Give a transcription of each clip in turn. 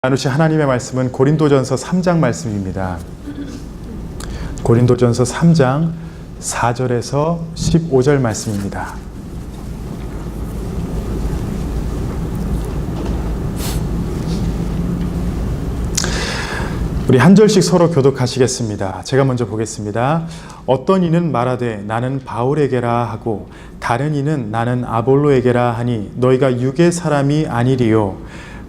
나누실 하나님의 말씀은 고린도전서 3장 말씀입니다. 고린도전서 3장 4절에서 15절 말씀입니다. 우리 한 절씩 서로 교독하시겠습니다. 제가 먼저 보겠습니다. 어떤 이는 말하되 나는 바울에게라 하고 다른 이는 나는 아볼로에게라 하니 너희가 육의 사람이 아니리요.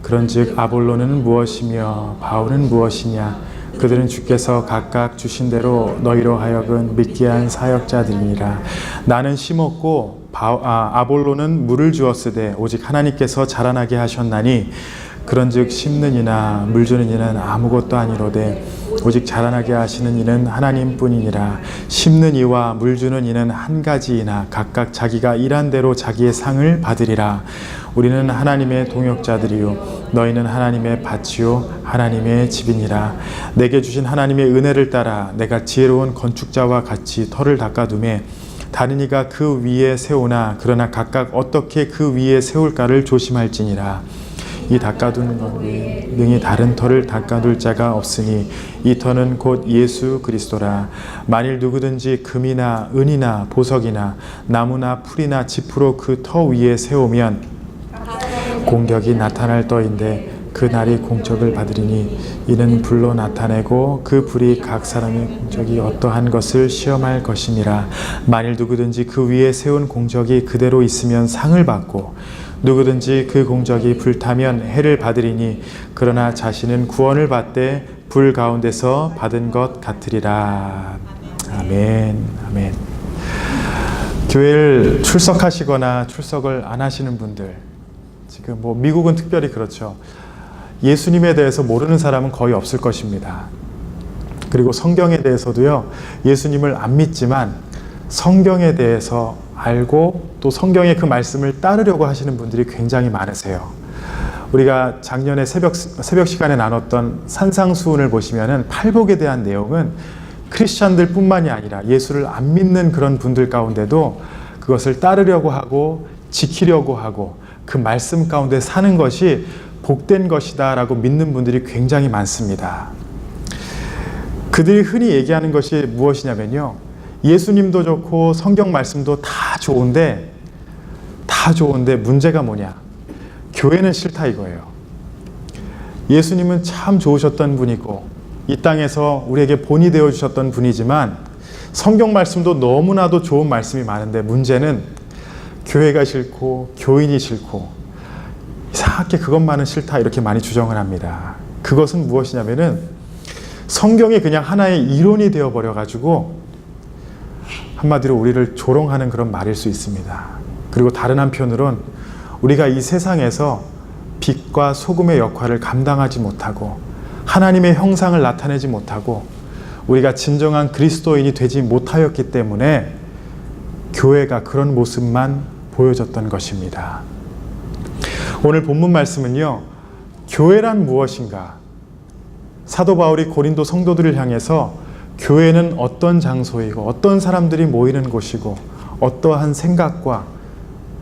그런즉 아볼로는 무엇이며 바울은 무엇이냐? 그들은 주께서 각각 주신 대로 너희로 하여금 믿게 한 사역자들이니라. 나는 심었고 아볼로는 물을 주었으되 오직 하나님께서 자라나게 하셨나니 그런즉 심는 이나 물 주는 이는 아무것도 아니로되 오직 자라나게 하시는 이는 하나님뿐이니라. 심는 이와 물 주는 이는 한 가지이나 각각 자기가 일한 대로 자기의 상을 받으리라. 우리는 하나님의 동역자들이요 너희는 하나님의 밭이요 하나님의 집이니라. 내게 주신 하나님의 은혜를 따라 내가 지혜로운 건축자와 같이 터를 닦아두매 다른 이가 그 위에 세우나 그러나 각각 어떻게 그 위에 세울까를 조심할지니라. 이 닦아두는 것 외에 능히 다른 터를 닦아둘 자가 없으니 이 터는 곧 예수 그리스도라. 만일 누구든지 금이나 은이나 보석이나 나무나 풀이나 짚으로 그 터 위에 세우면 공격이 나타날 터인데 그 날이 공적을 받으리니 이는 불로 나타내고 그 불이 각 사람의 공적이 어떠한 것을 시험할 것이니라. 만일 누구든지 그 위에 세운 공적이 그대로 있으면 상을 받고 누구든지 그 공적이 불타면 해를 받으리니 그러나 자신은 구원을 받되 불 가운데서 받은 것 같으리라. 아멘. 아멘. 교회를 출석하시거나 출석을 안 하시는 분들, 지금 미국은 특별히 그렇죠. 예수님에 대해서 모르는 사람은 거의 없을 것입니다. 그리고 성경에 대해서도요, 예수님을 안 믿지만 성경에 대해서 알고 또 성경의 그 말씀을 따르려고 하시는 분들이 굉장히 많으세요. 우리가 작년에 새벽 시간에 나눴던 산상수훈을 보시면은 팔복에 대한 내용은 크리스찬들 뿐만이 아니라 예수를 안 믿는 그런 분들 가운데도 그것을 따르려고 하고 지키려고 하고 그 말씀 가운데 사는 것이 복된 것이다 라고 믿는 분들이 굉장히 많습니다. 그들이 흔히 얘기하는 것이 무엇이냐면요, 예수님도 좋고 성경 말씀도 다 좋은데 문제가 뭐냐? 교회는 싫다 이거예요. 예수님은 참 좋으셨던 분이고 이 땅에서 우리에게 본이 되어주셨던 분이지만 성경 말씀도 너무나도 좋은 말씀이 많은데 문제는 교회가 싫고 교인이 싫고 이상하게 그것만은 싫다 이렇게 많이 주장을 합니다. 그것은 무엇이냐면은 성경이 그냥 하나의 이론이 되어버려가지고 한마디로 우리를 조롱하는 그런 말일 수 있습니다. 그리고 다른 한편으론 우리가 이 세상에서 빛과 소금의 역할을 감당하지 못하고 하나님의 형상을 나타내지 못하고 우리가 진정한 그리스도인이 되지 못하였기 때문에 교회가 그런 모습만 보여줬던 것입니다. 오늘 본문 말씀은요, 교회란 무엇인가? 사도 바울이 고린도 성도들을 향해서 교회는 어떤 장소이고 어떤 사람들이 모이는 곳이고 어떠한 생각과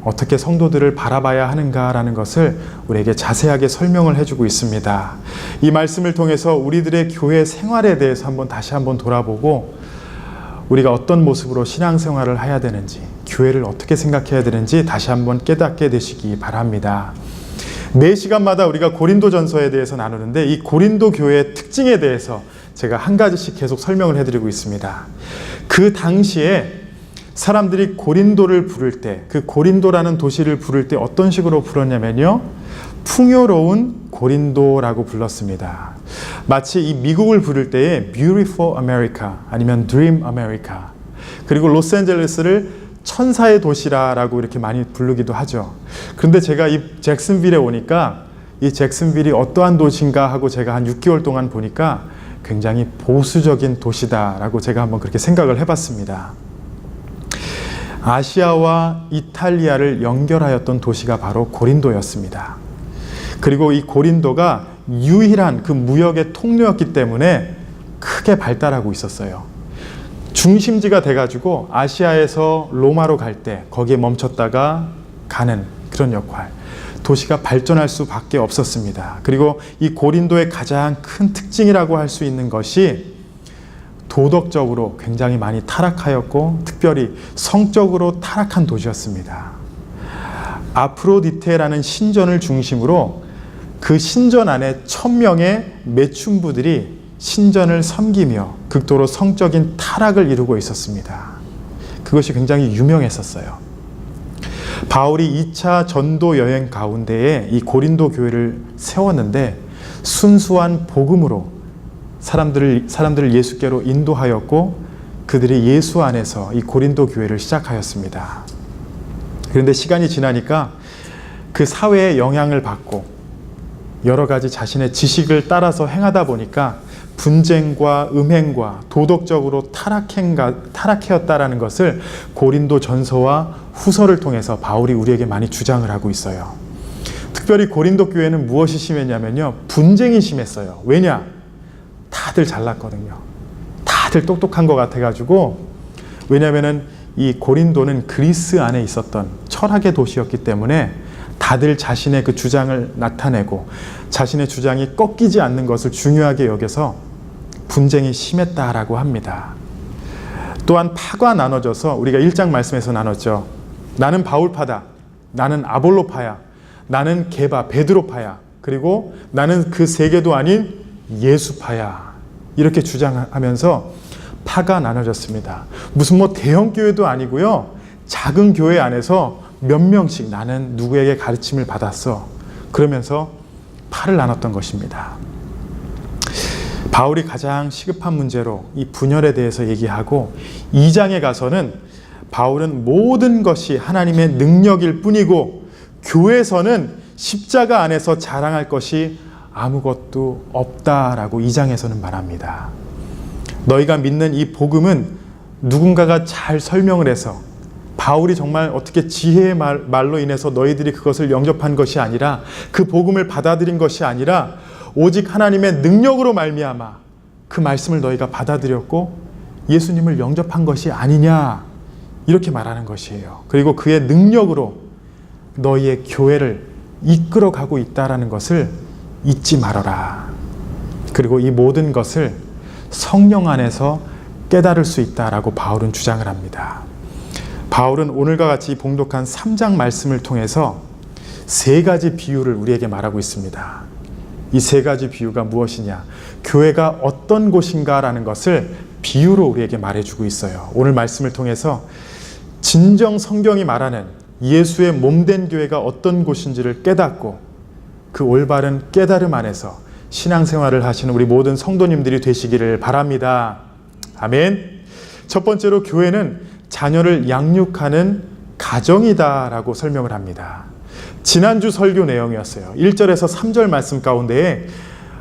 어떻게 성도들을 바라봐야 하는가라는 것을 우리에게 자세하게 설명을 해주고 있습니다. 이 말씀을 통해서 우리들의 교회 생활에 대해서 다시 한번 돌아보고 우리가 어떤 모습으로 신앙생활을 해야 되는지, 교회를 어떻게 생각해야 되는지 다시 한번 깨닫게 되시기 바랍니다. 매 시간마다 우리가 고린도전서에 대해서 나누는데 이 고린도 교회의 특징에 대해서 제가 한 가지씩 계속 설명을 해드리고 있습니다. 그 당시에 사람들이 고린도를 부를 때, 그 고린도라는 도시를 부를 때 어떤 식으로 불렀냐면요, 풍요로운 고린도라고 불렀습니다. 마치 이 미국을 부를 때에 Beautiful America 아니면 Dream America, 그리고 로스앤젤레스를 천사의 도시라고 이렇게 많이 부르기도 하죠. 그런데 제가 이 잭슨빌에 오니까 이 잭슨빌이 어떠한 도시인가 하고 제가 한 6개월 동안 보니까 굉장히 보수적인 도시다라고 제가 한번 그렇게 생각을 해봤습니다. 아시아와 이탈리아를 연결하였던 도시가 바로 고린도였습니다. 그리고 이 고린도가 유일한 그 무역의 통로였기 때문에 크게 발달하고 있었어요. 중심지가 돼가지고 아시아에서 로마로 갈 때 거기에 멈췄다가 가는 그런 역할, 도시가 발전할 수밖에 없었습니다. 그리고 이 고린도의 가장 큰 특징이라고 할 수 있는 것이 도덕적으로 굉장히 많이 타락하였고 특별히 성적으로 타락한 도시였습니다. 아프로디테라는 신전을 중심으로 그 신전 안에 1000명의 매춘부들이 신전을 섬기며 극도로 성적인 타락을 이루고 있었습니다. 그것이 굉장히 유명했었어요. 바울이 2차 전도 여행 가운데에 이 고린도 교회를 세웠는데 순수한 복음으로 사람들을 예수께로 인도하였고 그들이 예수 안에서 이 고린도 교회를 시작하였습니다. 그런데 시간이 지나니까 그 사회의 영향을 받고 여러 가지 자신의 지식을 따라서 행하다 보니까 분쟁과 음행과 도덕적으로 타락해었다라는 것을 고린도 전서와 후서를 통해서 바울이 우리에게 많이 주장을 하고 있어요. 특별히 고린도 교회는 무엇이 심했냐면요, 분쟁이 심했어요. 왜냐? 다들 잘났거든요. 다들 똑똑한 것 같아가지고, 왜냐면은 이 고린도는 그리스 안에 있었던 철학의 도시였기 때문에 다들 자신의 그 주장을 나타내고 자신의 주장이 꺾이지 않는 것을 중요하게 여겨서 분쟁이 심했다라고 합니다. 또한 파가 나눠져서 우리가 1장 말씀에서 나눴죠. 나는 바울파다. 나는 아볼로파야. 나는 게바, 베드로파야. 그리고 나는 그 세 개도 아닌 예수파야. 이렇게 주장하면서 파가 나눠졌습니다. 무슨 뭐 대형 교회도 아니고요. 작은 교회 안에서 몇 명씩 나는 누구에게 가르침을 받았어. 그러면서 파를 나눴던 것입니다. 바울이 가장 시급한 문제로 이 분열에 대해서 얘기하고 2장에 가서는 바울은 모든 것이 하나님의 능력일 뿐이고 교회에서는 십자가 안에서 자랑할 것이 아무것도 없다라고 2장에서는 말합니다. 너희가 믿는 이 복음은 누군가가 잘 설명을 해서 바울이 정말 어떻게 지혜의 말로 인해서 너희들이 그것을 영접한 것이 아니라 그 복음을 받아들인 것이 아니라 오직 하나님의 능력으로 말미암아 그 말씀을 너희가 받아들였고 예수님을 영접한 것이 아니냐 이렇게 말하는 것이에요. 그리고 그의 능력으로 너희의 교회를 이끌어가고 있다라는 것을 잊지 말아라. 그리고 이 모든 것을 성령 안에서 깨달을 수 있다라고 바울은 주장을 합니다. 바울은 오늘과 같이 봉독한 3장 말씀을 통해서 3가지 비유를 우리에게 말하고 있습니다. 이 3가지 비유가 무엇이냐? 교회가 어떤 곳인가라는 것을 비유로 우리에게 말해주고 있어요. 오늘 말씀을 통해서 진정 성경이 말하는 예수의 몸된 교회가 어떤 곳인지를 깨닫고 그 올바른 깨달음 안에서 신앙생활을 하시는 우리 모든 성도님들이 되시기를 바랍니다. 아멘. 첫 번째로 교회는 자녀를 양육하는 가정이다라고 설명을 합니다. 지난주 설교 내용이었어요. 1절에서 3절 말씀 가운데에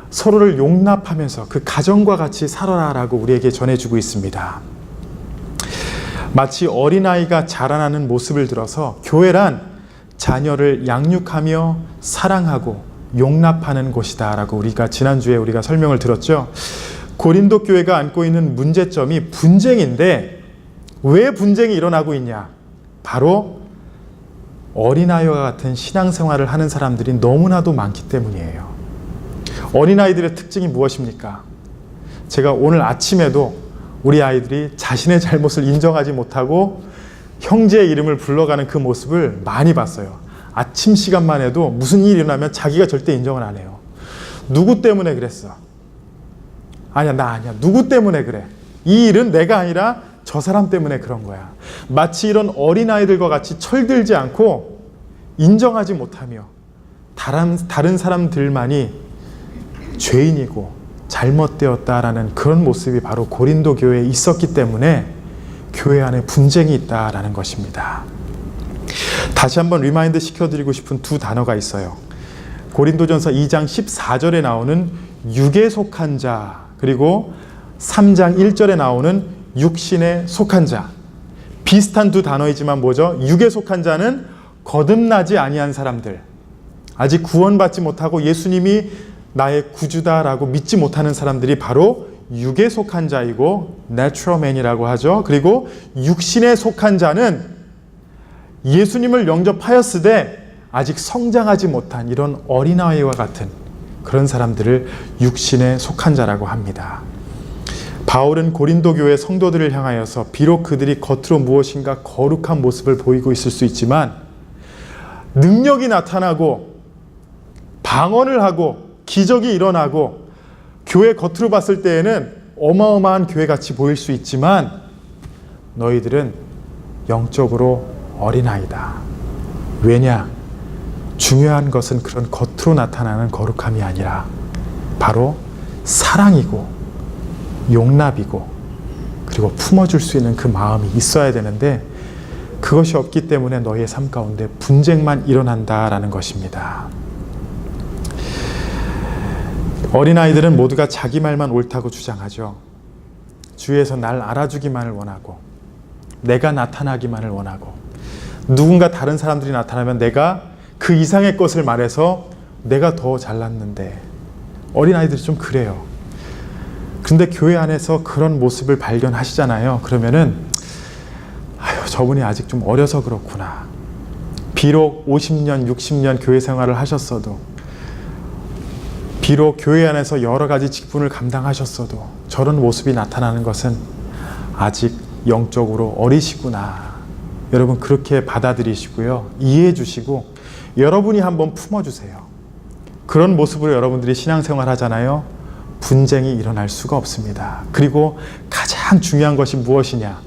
서로를 용납하면서 그 가정과 같이 살아라라고 우리에게 전해주고 있습니다. 마치 어린아이가 자라나는 모습을 들어서 교회란 자녀를 양육하며 사랑하고 용납하는 곳이다라고 우리가 지난주에 우리가 설명을 들었죠. 고린도 교회가 안고 있는 문제점이 분쟁인데 왜 분쟁이 일어나고 있냐? 바로 어린아이와 같은 신앙생활을 하는 사람들이 너무나도 많기 때문이에요. 어린아이들의 특징이 무엇입니까? 제가 오늘 아침에도 우리 아이들이 자신의 잘못을 인정하지 못하고 형제의 이름을 불러가는 그 모습을 많이 봤어요. 아침 시간만 해도 무슨 일이 일어나면 자기가 절대 인정을 안 해요. 누구 때문에 그랬어? 아니야, 나 아니야. 누구 때문에 그래? 이 일은 내가 아니라 저 사람 때문에 그런 거야. 마치 이런 어린아이들과 같이 철들지 않고 인정하지 못하며 다른 사람들만이 죄인이고 잘못되었다라는 그런 모습이 바로 고린도 교회에 있었기 때문에 교회 안에 분쟁이 있다라는 것입니다. 다시 한번 리마인드 시켜드리고 싶은 2 단어가 있어요. 고린도전서 2장 14절에 나오는 육에 속한 자, 그리고 3장 1절에 나오는 육신에 속한 자. 비슷한 2 단어이지만 뭐죠? 육에 속한 자는 거듭나지 아니한 사람들, 아직 구원받지 못하고 예수님이 나의 구주다라고 믿지 못하는 사람들이 바로 육에 속한 자이고 natural man이라고 하죠. 그리고 육신에 속한 자는 예수님을 영접하였으되 아직 성장하지 못한 이런 어린아이와 같은 그런 사람들을 육신에 속한 자라고 합니다. 바울은 고린도 교회 성도들을 향하여서 비록 그들이 겉으로 무엇인가 거룩한 모습을 보이고 있을 수 있지만 능력이 나타나고 방언을 하고 기적이 일어나고 교회 겉으로 봤을 때에는 어마어마한 교회같이 보일 수 있지만 너희들은 영적으로 어린아이다. 왜냐? 중요한 것은 그런 겉으로 나타나는 거룩함이 아니라 바로 사랑이고 용납이고 그리고 품어줄 수 있는 그 마음이 있어야 되는데 그것이 없기 때문에 너희의 삶 가운데 분쟁만 일어난다라는 것입니다. 어린아이들은 모두가 자기 말만 옳다고 주장하죠. 주위에서 날 알아주기만을 원하고 내가 나타나기만을 원하고 누군가 다른 사람들이 나타나면 내가 그 이상의 것을 말해서 내가 더 잘났는데 어린아이들이 좀 그래요. 근데 교회 안에서 그런 모습을 발견하시잖아요. 그러면은 저분이 아직 좀 어려서 그렇구나. 비록 50년, 60년 교회 생활을 하셨어도 비록 교회 안에서 여러 가지 직분을 감당하셨어도 저런 모습이 나타나는 것은 아직 영적으로 어리시구나. 여러분 그렇게 받아들이시고요. 이해해 주시고 여러분이 한번 품어주세요. 그런 모습으로 여러분들이 신앙생활 하잖아요. 분쟁이 일어날 수가 없습니다. 그리고 가장 중요한 것이 무엇이냐?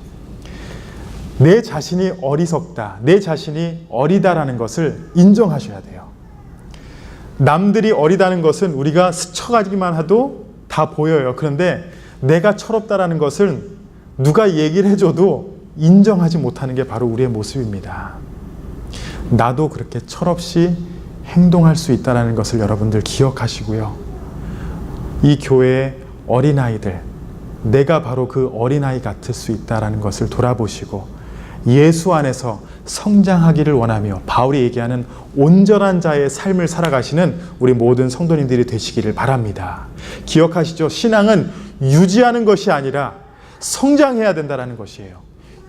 내 자신이 어리석다, 내 자신이 어리다라는 것을 인정하셔야 돼요. 남들이 어리다는 것은 우리가 스쳐가기만 해도 다 보여요. 그런데 내가 철없다라는 것은 누가 얘기를 해줘도 인정하지 못하는 게 바로 우리의 모습입니다. 나도 그렇게 철없이 행동할 수 있다는 것을 여러분들 기억하시고요. 이 교회의 어린아이들, 내가 바로 그 어린아이 같을 수 있다는 것을 돌아보시고 예수 안에서 성장하기를 원하며 바울이 얘기하는 온전한 자의 삶을 살아가시는 우리 모든 성도님들이 되시기를 바랍니다. 기억하시죠? 신앙은 유지하는 것이 아니라 성장해야 된다는 것이에요.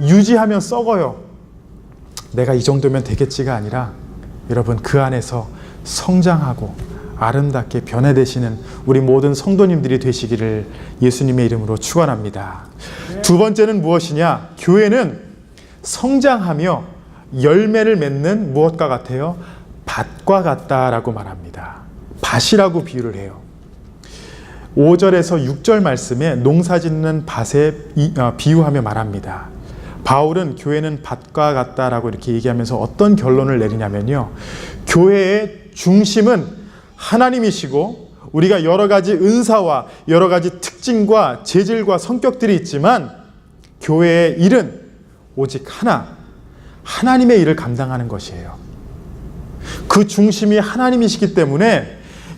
유지하면 썩어요. 내가 이 정도면 되겠지가 아니라 여러분 그 안에서 성장하고 아름답게 변해되시는 우리 모든 성도님들이 되시기를 예수님의 이름으로 축원합니다. 두 번째는 무엇이냐? 교회는 성장하며 열매를 맺는 무엇과 같아요? 밭과 같다라고 말합니다. 밭이라고 비유를 해요. 5절에서 6절 말씀에 농사 짓는 밭에 비유하며 말합니다. 바울은 교회는 밭과 같다라고 이렇게 얘기하면서 어떤 결론을 내리냐면요. 교회의 중심은 하나님이시고 우리가 여러 가지 은사와 여러 가지 특징과 재질과 성격들이 있지만 교회의 일은 오직 하나님의 일을 감당하는 것이에요. 그 중심이 하나님이시기 때문에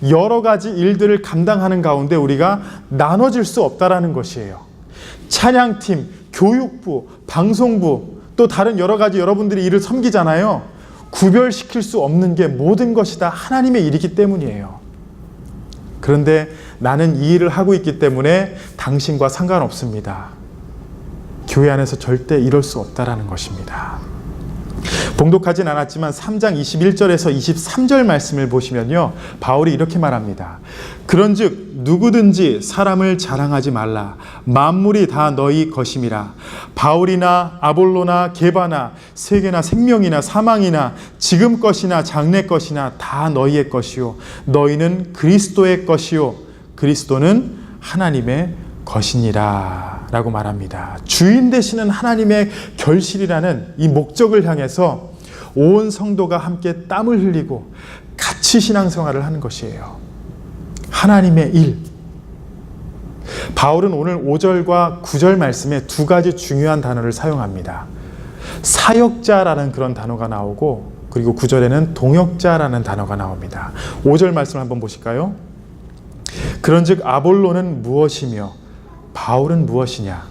여러 가지 일들을 감당하는 가운데 우리가 나눠질 수 없다라는 것이에요. 찬양팀, 교육부, 방송부, 또 다른 여러 가지 여러분들이 일을 섬기잖아요. 구별시킬 수 없는 게 모든 것이 다 하나님의 일이기 때문이에요. 그런데 나는 이 일을 하고 있기 때문에 당신과 상관없습니다. 교회 안에서 절대 이럴 수 없다라는 것입니다. 봉독하진 않았지만 3장 21절에서 23절 말씀을 보시면요. 바울이 이렇게 말합니다. 그런즉 누구든지 사람을 자랑하지 말라. 만물이 다 너희 것임이라. 바울이나 아볼로나 게바나 세계나 생명이나 사망이나 지금 것이나 장래 것이나 다 너희의 것이요. 너희는 그리스도의 것이요. 그리스도는 하나님의 것이니라 라고 말합니다. 주인 되시는 하나님의 결실이라는 이 목적을 향해서 온 성도가 함께 땀을 흘리고 같이 신앙생활을 하는 것이에요. 하나님의 일. 바울은 오늘 5절과 9절 말씀에 두 가지 중요한 단어를 사용합니다. 사역자라는 그런 단어가 나오고 그리고 9절에는 동역자라는 단어가 나옵니다. 5절 말씀을 한번 보실까요? 그런즉 아볼로는 무엇이며 바울은 무엇이냐?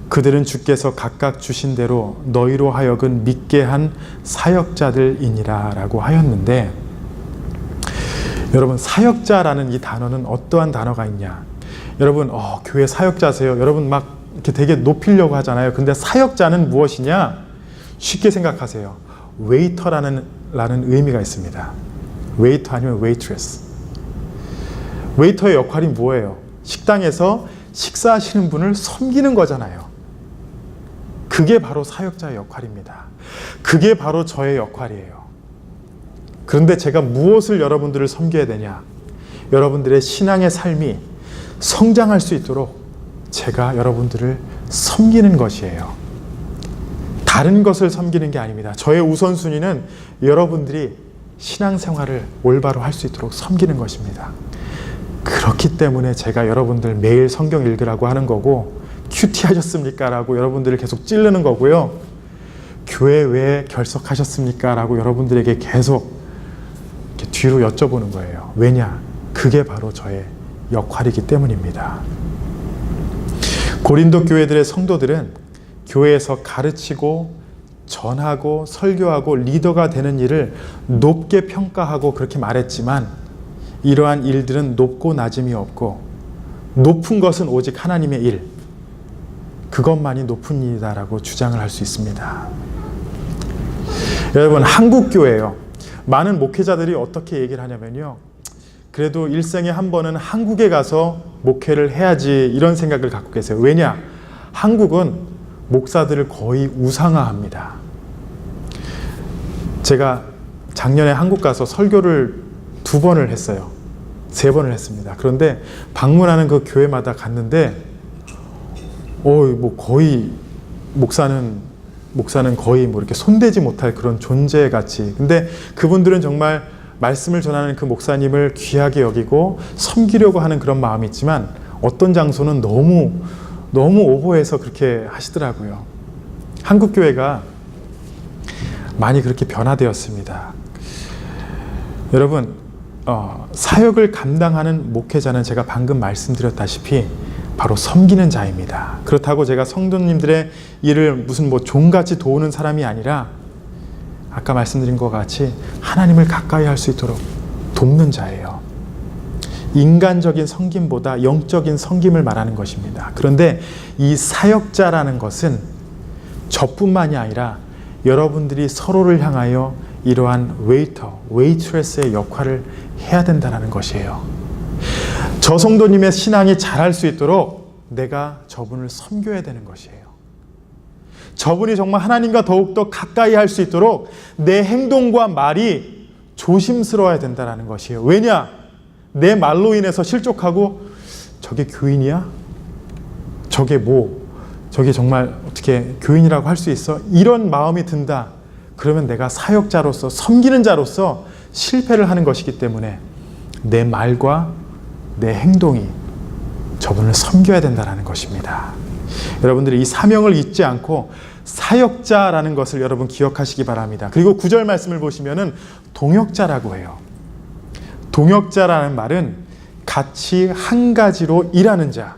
그들은 주께서 각각 주신 대로 너희로 하여금 믿게 한 사역자들이니라 라고 하였는데, 여러분 사역자라는 이 단어는 어떠한 단어가 있냐? 여러분 교회 사역자세요? 여러분 막 이렇게 되게 높이려고 하잖아요. 근데 사역자는 무엇이냐? 쉽게 생각하세요. 웨이터라는 웨이터라는 의미가 있습니다. 웨이터 아니면 웨이트레스. 웨이터의 역할이 뭐예요? 식당에서 식사하시는 분을 섬기는 거잖아요. 그게 바로 사역자의 역할입니다. 그게 바로 저의 역할이에요. 그런데 제가 무엇을 여러분들을 섬겨야 되냐? 여러분들의 신앙의 삶이 성장할 수 있도록 제가 여러분들을 섬기는 것이에요. 다른 것을 섬기는 게 아닙니다. 저의 우선순위는 여러분들이 신앙생활을 올바로 할 수 있도록 섬기는 것입니다. 그렇기 때문에 제가 여러분들 매일 성경 읽으라고 하는 거고, 큐티 하셨습니까? 라고 여러분들을 계속 찌르는 거고요. 교회 왜 결석하셨습니까? 라고 여러분들에게 계속 이렇게 뒤로 여쭤보는 거예요. 왜냐? 그게 바로 저의 역할이기 때문입니다. 고린도 교회들의 성도들은 교회에서 가르치고 전하고 설교하고 리더가 되는 일을 높게 평가하고 그렇게 말했지만, 이러한 일들은 높고 낮음이 없고 높은 것은 오직 하나님의 일, 그것만이 높은 일이다라고 주장을 할 수 있습니다. 여러분, 한국 교회요, 많은 목회자들이 어떻게 얘기를 하냐면요, 그래도 일생에 한 번은 한국에 가서 목회를 해야지, 이런 생각을 갖고 계세요. 왜냐? 한국은 목사들을 거의 우상화합니다. 제가 작년에 한국 가서 설교를 2번을 했어요. 3번을 했습니다. 그런데 방문하는 그 교회마다 갔는데 뭐 거의 목사는 거의 뭐 이렇게 손대지 못할 그런 존재같이. 근데 그분들은 정말 말씀을 전하는 그 목사님을 귀하게 여기고 섬기려고 하는 그런 마음이 있지만, 어떤 장소는 너무 오버해서 그렇게 하시더라고요. 한국 교회가 많이 그렇게 변화되었습니다. 여러분, 사역을 감당하는 목회자는 제가 방금 말씀드렸다시피 바로 섬기는 자입니다. 그렇다고 제가 성도님들의 일을 무슨 뭐 종같이 도우는 사람이 아니라, 아까 말씀드린 것 같이 하나님을 가까이 할 수 있도록 돕는 자예요. 인간적인 섬김보다 영적인 섬김을 말하는 것입니다. 그런데 이 사역자라는 것은 저뿐만이 아니라 여러분들이 서로를 향하여 이러한 웨이터, 웨이트레스의 역할을 해야 된다는 것이에요. 저 성도님의 신앙이 자랄 수 있도록 내가 저분을 섬겨야 되는 것이에요. 저분이 정말 하나님과 더욱더 가까이 할 수 있도록 내 행동과 말이 조심스러워야 된다는 것이에요. 왜냐? 내 말로 인해서 실족하고, 저게 교인이야? 저게 저게 정말 어떻게 교인이라고 할 수 있어? 이런 마음이 든다. 그러면 내가 사역자로서, 섬기는 자로서 실패를 하는 것이기 때문에 내 말과 내 행동이 저분을 섬겨야 된다는 것입니다. 여러분들이 이 사명을 잊지 않고 사역자라는 것을 여러분 기억하시기 바랍니다. 그리고 9절 말씀을 보시면은 동역자라고 해요. 동역자라는 말은 같이 한 가지로 일하는 자,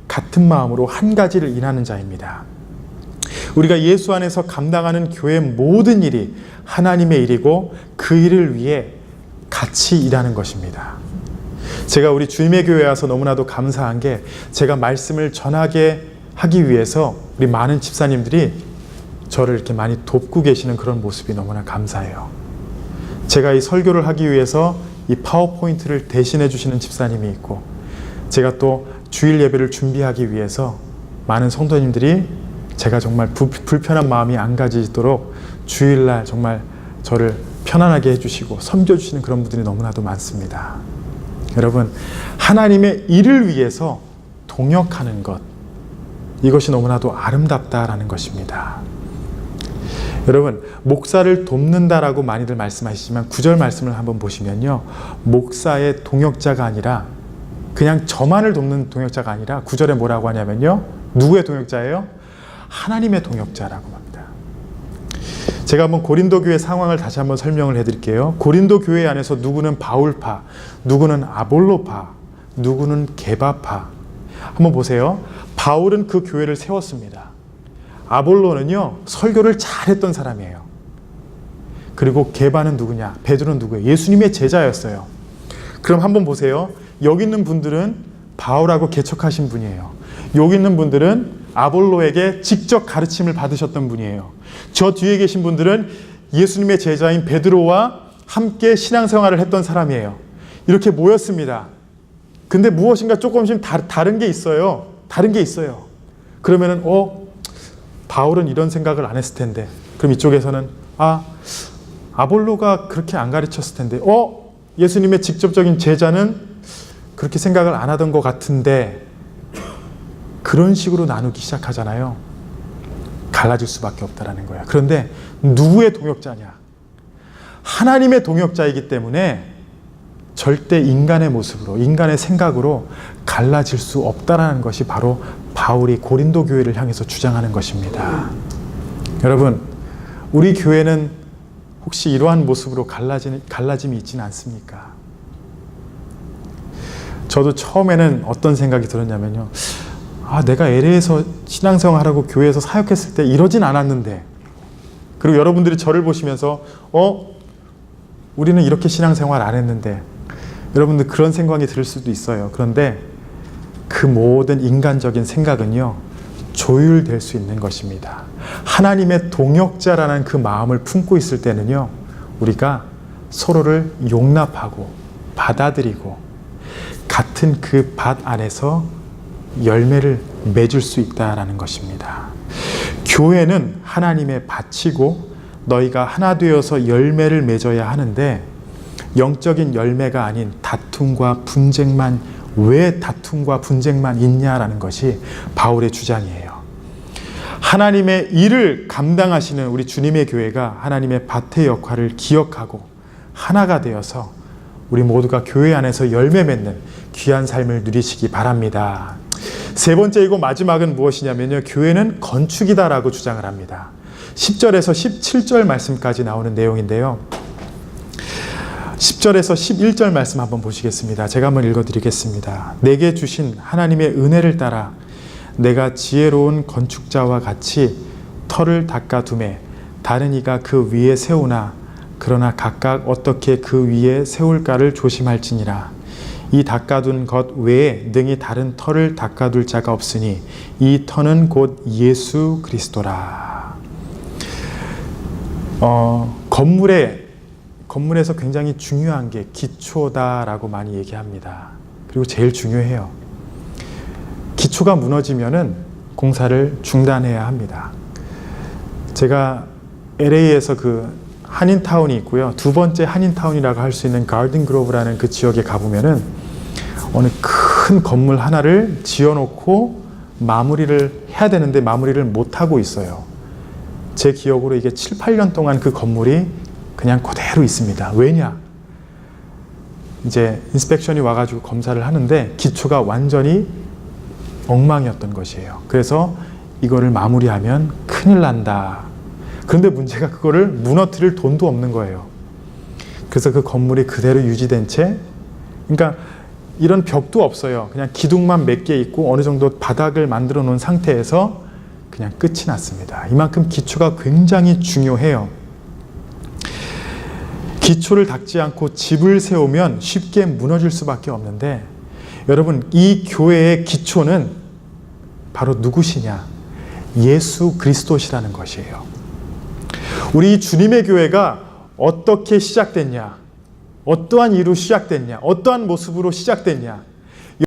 같은 마음으로 한 가지를 일하는 자입니다. 우리가 예수 안에서 감당하는 교회 모든 일이 하나님의 일이고 그 일을 위해 같이 일하는 것입니다. 제가 우리 주님의 교회에 와서 너무나도 감사한 게, 제가 말씀을 전하게 하기 위해서 우리 많은 집사님들이 저를 이렇게 많이 돕고 계시는 그런 모습이 너무나 감사해요. 제가 이 설교를 하기 위해서 이 파워포인트를 대신해 주시는 집사님이 있고, 제가 또 주일 예배를 준비하기 위해서 많은 성도님들이 제가 정말 불편한 마음이 안 가지도록 주일날 정말 저를 편안하게 해주시고 섬겨주시는 그런 분들이 너무나도 많습니다. 여러분, 하나님의 일을 위해서 동역하는 것, 이것이 너무나도 아름답다라는 것입니다. 여러분, 목사를 돕는다라고 많이들 말씀하시지만 9절 말씀을 한번 보시면요, 목사의 동역자가 아니라, 그냥 저만을 돕는 동역자가 아니라 9절에 뭐라고 하냐면요, 누구의 동역자예요? 하나님의 동역자라고 합니다. 제가 한번 고린도 교회 상황을 다시 한번 설명을 해드릴게요. 고린도 교회 안에서 누구는 바울파, 누구는 아볼로파, 누구는 게바파. 한번 보세요. 바울은 그 교회를 세웠습니다. 아볼로는요, 설교를 잘했던 사람이에요. 그리고 게바는 누구냐? 베드로는 누구예요? 예수님의 제자였어요. 그럼 한번 보세요. 여기 있는 분들은 바울하고 개척하신 분이에요. 여기 있는 분들은 아볼로에게 직접 가르침을 받으셨던 분이에요. 저 뒤에 계신 분들은 예수님의 제자인 베드로와 함께 신앙생활을 했던 사람이에요. 이렇게 모였습니다. 근데 무엇인가 조금씩 다른 게 있어요. 다른 게 있어요. 그러면은 바울은 이런 생각을 안 했을 텐데. 그럼 이쪽에서는 아볼로가 그렇게 안 가르쳤을 텐데. 예수님의 직접적인 제자는 그렇게 생각을 안 하던 것 같은데. 그런 식으로 나누기 시작하잖아요. 갈라질 수밖에 없다라는 거예요. 그런데 누구의 동역자냐? 하나님의 동역자이기 때문에 절대 인간의 모습으로, 인간의 생각으로 갈라질 수 없다라는 것이 바로 바울이 고린도 교회를 향해서 주장하는 것입니다. 여러분, 우리 교회는 혹시 이러한 모습으로 갈라짐이 있지는 않습니까? 저도 처음에는 어떤 생각이 들었냐면요. 내가 LA에서 신앙생활하고 교회에서 사역했을 때 이러진 않았는데, 그리고 여러분들이 저를 보시면서 우리는 이렇게 신앙생활 안 했는데, 여러분들 그런 생각이 들 수도 있어요. 그런데 그 모든 인간적인 생각은요, 조율될 수 있는 것입니다. 하나님의 동역자라는 그 마음을 품고 있을 때는요, 우리가 서로를 용납하고 받아들이고 같은 그 밭 안에서 열매를 맺을 수 있다라는 것입니다. 교회는 하나님의 밭이고 너희가 하나 되어서 열매를 맺어야 하는데, 영적인 열매가 아닌 다툼과 분쟁만, 왜 다툼과 분쟁만 있냐라는 것이 바울의 주장이에요. 하나님의 일을 감당하시는 우리 주님의 교회가 하나님의 밭의 역할을 기억하고 하나가 되어서 우리 모두가 교회 안에서 열매 맺는 귀한 삶을 누리시기 바랍니다. 세 번째이고 마지막은 무엇이냐면요, 교회는 건축이다라고 주장을 합니다. 10절에서 17절 말씀까지 나오는 내용인데요. 10절에서 11절 말씀 한번 보시겠습니다. 제가 한번 읽어드리겠습니다. 내게 주신 하나님의 은혜를 따라 내가 지혜로운 건축자와 같이 터를 닦아두매 다른 이가 그 위에 세우나 그러나 각각 어떻게 그 위에 세울까를 조심할지니라. 이 닦아둔 것 외에 능히 다른 터를 닦아둘 자가 없으니 이 터는 곧 예수 그리스도라. 건물에서 굉장히 중요한 게 기초다라고 많이 얘기합니다. 그리고 제일 중요해요. 기초가 무너지면은 공사를 중단해야 합니다. 제가 LA에서 그 한인타운이 있고요. 두 번째 한인타운이라고 할 수 있는 가든 그로브라는 그 지역에 가보면은 어느 큰 건물 하나를 지어놓고 마무리를 해야 되는데 마무리를 못하고 있어요. 제 기억으로 이게 7, 8년 동안 그 건물이 그냥 그대로 있습니다. 왜냐? 이제 인스펙션이 와가지고 검사를 하는데 기초가 완전히 엉망이었던 것이에요. 그래서 이거를 마무리하면 큰일 난다. 그런데 문제가 그거를 무너뜨릴 돈도 없는 거예요. 그래서 그 건물이 그대로 유지된 채, 그러니까 이런 벽도 없어요. 그냥 기둥만 몇 개 있고 어느 정도 바닥을 만들어 놓은 상태에서 그냥 끝이 났습니다. 이만큼 기초가 굉장히 중요해요. 기초를 닦지 않고 집을 세우면 쉽게 무너질 수밖에 없는데, 여러분, 이 교회의 기초는 바로 누구시냐? 예수 그리스도시라는 것이에요. 우리 주님의 교회가 어떻게 시작됐냐? 어떠한 이유로 시작됐냐? 어떠한 모습으로 시작됐냐?